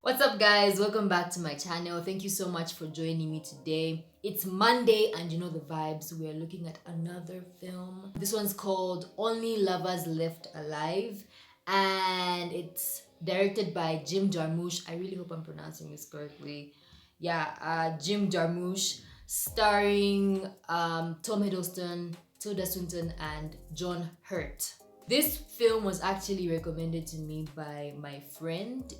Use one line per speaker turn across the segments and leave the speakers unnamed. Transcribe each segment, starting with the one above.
What's up guys, welcome back to my channel. Thank you so much for joining me today. It's Monday and you know the vibes. We are looking at another film. This one's called Only Lovers Left Alive and it's directed by Jim Jarmusch. I really hope I'm pronouncing this correctly. Jim Jarmusch, starring Tom Hiddleston, Tilda Swinton and John Hurt. This film was actually recommended to me by my friend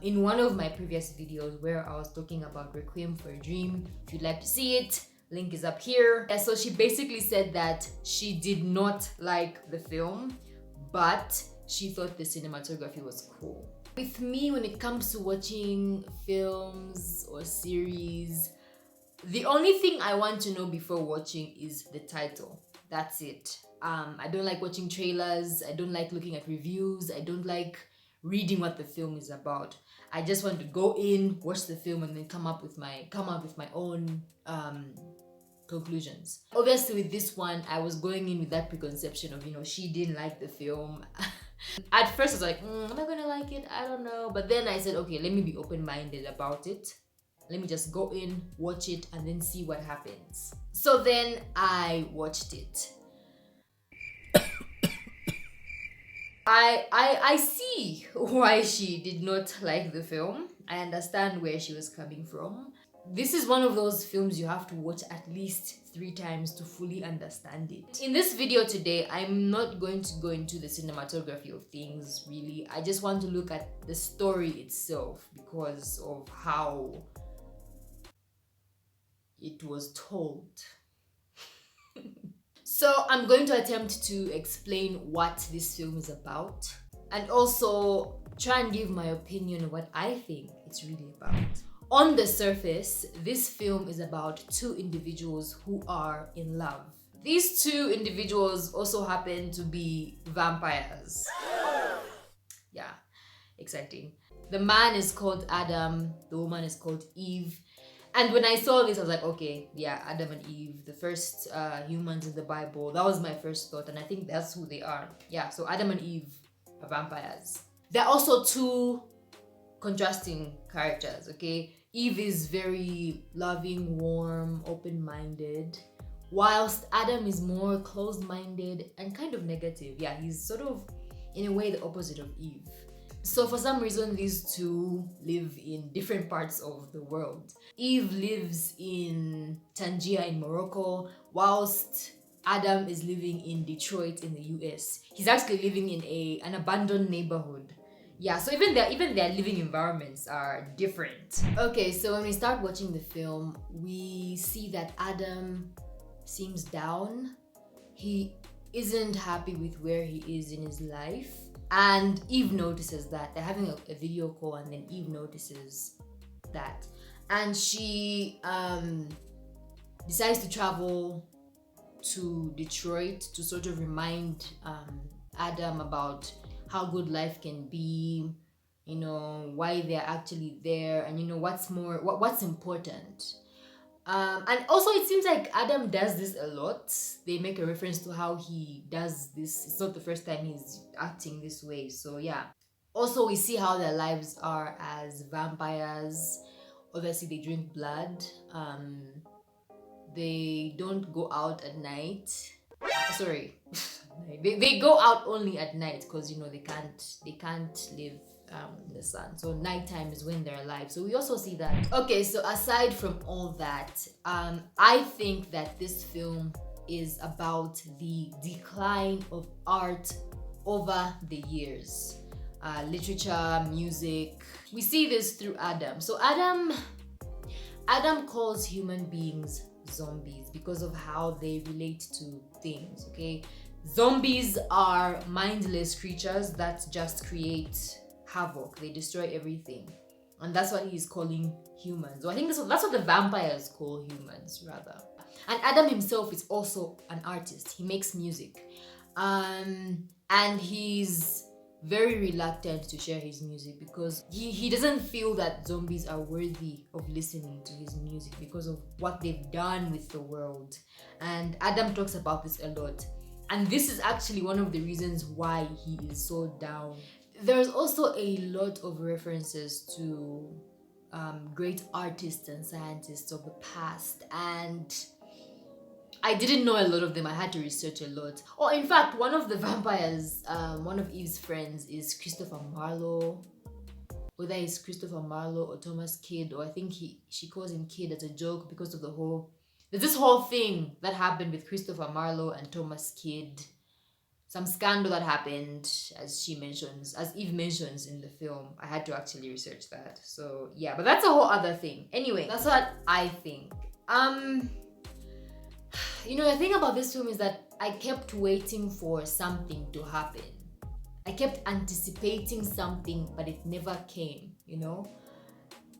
in one of my previous videos where I was talking about Requiem for a Dream. If you'd like to see it, link is up here. So she basically said that she did not like the film, but she thought the cinematography was cool. With me, when it comes to watching films or series, the only thing I want to know before watching is the title. That's it. I don't like watching trailers. I don't like looking at reviews. I don't like reading what the film is about. I just want to go in, watch the film, and then come up with my own conclusions. Obviously, with this one, I was going in with that preconception of, she didn't like the film. At first, I was like, am I gonna like it? I don't know. But then I said, okay, let me be open-minded about it. Let me just go in, watch it, and then see what happens. So then I watched it. I see why she did not like the film. I understand where she was coming from. This is one of those films you have to watch at least 3 times to fully understand it. In this video today, I'm not going to go into the cinematography of things, really. I just want to look at the story itself because of how it was told. So I'm going to attempt to explain what this film is about and also try and give my opinion of what I think it's really about. On the surface, this film is about 2 individuals who are in love. These 2 individuals also happen to be vampires. Yeah, exciting. The man is called Adam, the woman is called Eve. And when I saw this, I was like, okay, yeah, Adam and Eve, the first humans in the Bible. That was my first thought, and I think that's who they are. Yeah, so Adam and Eve are vampires. There are also 2 contrasting characters, okay? Eve is very loving, warm, open-minded, whilst Adam is more closed-minded and kind of negative. Yeah, he's sort of, in a way, the opposite of Eve. So for some reason, these 2 live in different parts of the world. Eve lives in Tangier in Morocco, whilst Adam is living in Detroit in the US. He's actually living in an abandoned neighborhood. Yeah, so even their living environments are different. Okay, so when we start watching the film, we see that Adam seems down. He isn't happy with where he is in his life. And Eve notices that. They're having a video call and then Eve notices that. And she decides to travel to Detroit to sort of remind Adam about how good life can be, why they're actually there, and what's important. And also it seems like Adam does this a lot. They make a reference to how he does this. It's not the first time he's acting this way. So yeah. Also we see how their lives are as vampires. Obviously they drink blood. They don't go out at night. Sorry. they go out only at night because they can't live in the sun. So nighttime is when they're alive. So we also see that. Okay, so aside from all that, I think that this film is about the decline of art over the years. Literature, music. We see this through Adam. So Adam calls human beings zombies because of how they relate to things, okay? Zombies are mindless creatures that just create havoc. They destroy everything, and that's what he's calling humans. So I think that's what the vampires call humans, rather. And Adam himself is also an artist. He makes music, and he's very reluctant to share his music because he doesn't feel that zombies are worthy of listening to his music because of what they've done with the world. And Adam talks about this a lot. And this is actually one of the reasons why he is so down. There's also a lot of references to great artists and scientists of the past, and I didn't know a lot of them. I had to research a lot. Oh, in fact, one of the vampires, one of Eve's friends, is Christopher Marlowe. Whether it's Christopher Marlowe or Thomas Kidd, or I think she calls him Kidd as a joke because of there's this whole thing that happened with Christopher Marlowe and Thomas Kidd. Some scandal that happened, as Eve mentions in the film. I had to actually research that. So yeah, but that's a whole other thing. Anyway, that's what I think. The thing about this film is that I kept waiting for something to happen. I kept anticipating something, but it never came,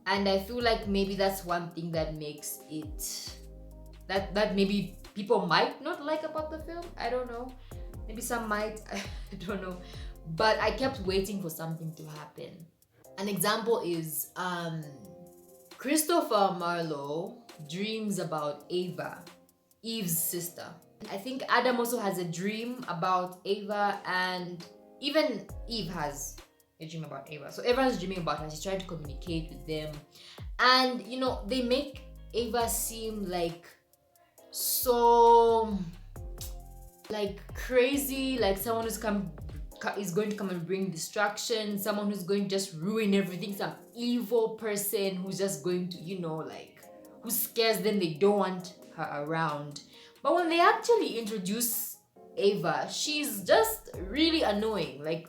And I feel like maybe that's one thing that makes it that maybe people might not like about the film. I don't know. Maybe some might, I don't know. But I kept waiting for something to happen. An example is Christopher Marlowe dreams about Ava, Eve's sister. I think Adam also has a dream about Ava, and even Eve has a dream about Ava. So everyone's dreaming about her. She's trying to communicate with them. And, they make Ava seem like so crazy, like someone is going to come and bring distraction, someone who's going to just ruin everything, some evil person who's just going to, who scares them, they don't want her around. But when they actually introduce Ava, she's just really annoying, like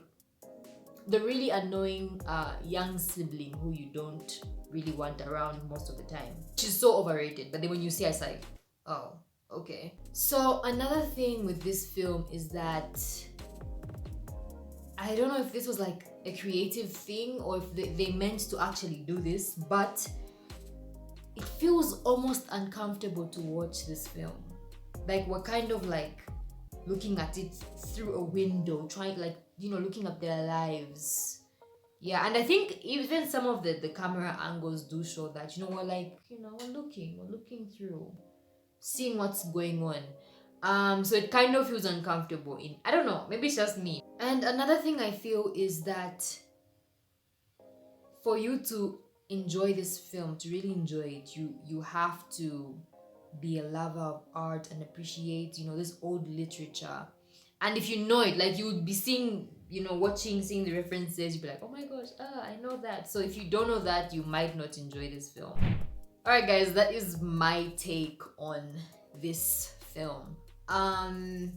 the really annoying young sibling who you don't really want around most of the time. She's so overrated, but then when you see her, it's like, oh, okay. So another thing with this film is that I don't know if this was like a creative thing or if they meant to actually do this, but it feels almost uncomfortable to watch this film. Like we're kind of like looking at it through a window, trying looking at their lives. Yeah, and I think even some of the camera angles do show that, we're looking through, seeing what's going on. So it kind of feels uncomfortable I don't know, maybe it's just me. And another thing I feel is that for you to enjoy this film, to really enjoy it, you have to be a lover of art and appreciate, this old literature. And if you know it, like you would be seeing, seeing the references, you'd be like, oh my gosh, I know that. So if you don't know that, you might not enjoy this film. Alright guys, that is my take on this film. I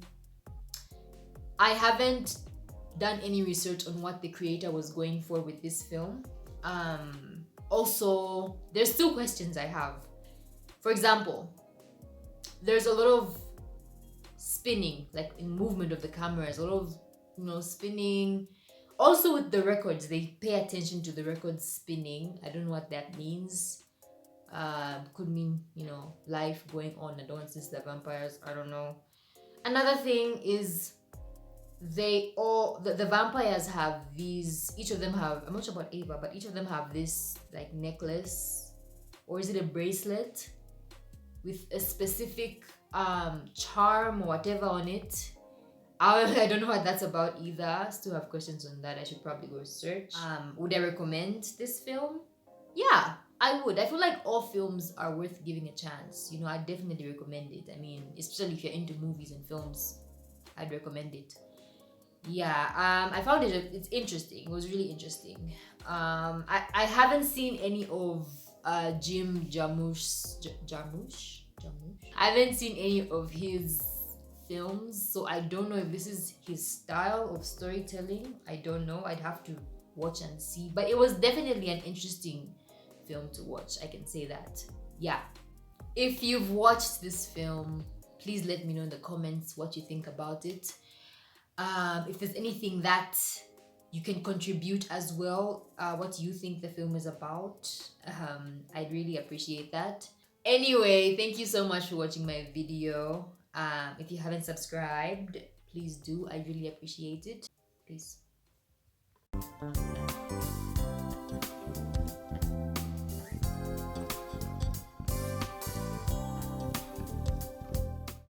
haven't done any research on what the creator was going for with this film. Also, there's still questions I have. For example, there's a lot of spinning, like in movement of the cameras, a lot of spinning. Also with the records, they pay attention to the records spinning. I don't know what that means. Could mean, life going on and on since the vampires. I don't know. Another thing is the vampires have these, each of them have, I'm not sure about Ava, but each of them have this like necklace, or is it a bracelet with a specific charm or whatever on it. I don't know what that's about either. Still have questions on that. I should probably go search. Would I recommend this film? Yeah, I would. I feel like all films are worth giving a chance. I'd definitely recommend it. I mean, especially if you're into movies and films, I'd recommend it. Yeah, I found it's interesting. It was really interesting. I haven't seen any of Jim Jarmusch. I haven't seen any of his films, so I don't know if this is his style of storytelling. I don't know. I'd have to watch and see. But it was definitely an interesting film to watch. I can say that. Yeah. If you've watched this film, please let me know in the comments what you think about it. If there's anything that you can contribute as well, what you think the film is about, I'd really appreciate that. Anyway, thank you so much for watching my video. If you haven't subscribed, please do. I really appreciate it. Peace.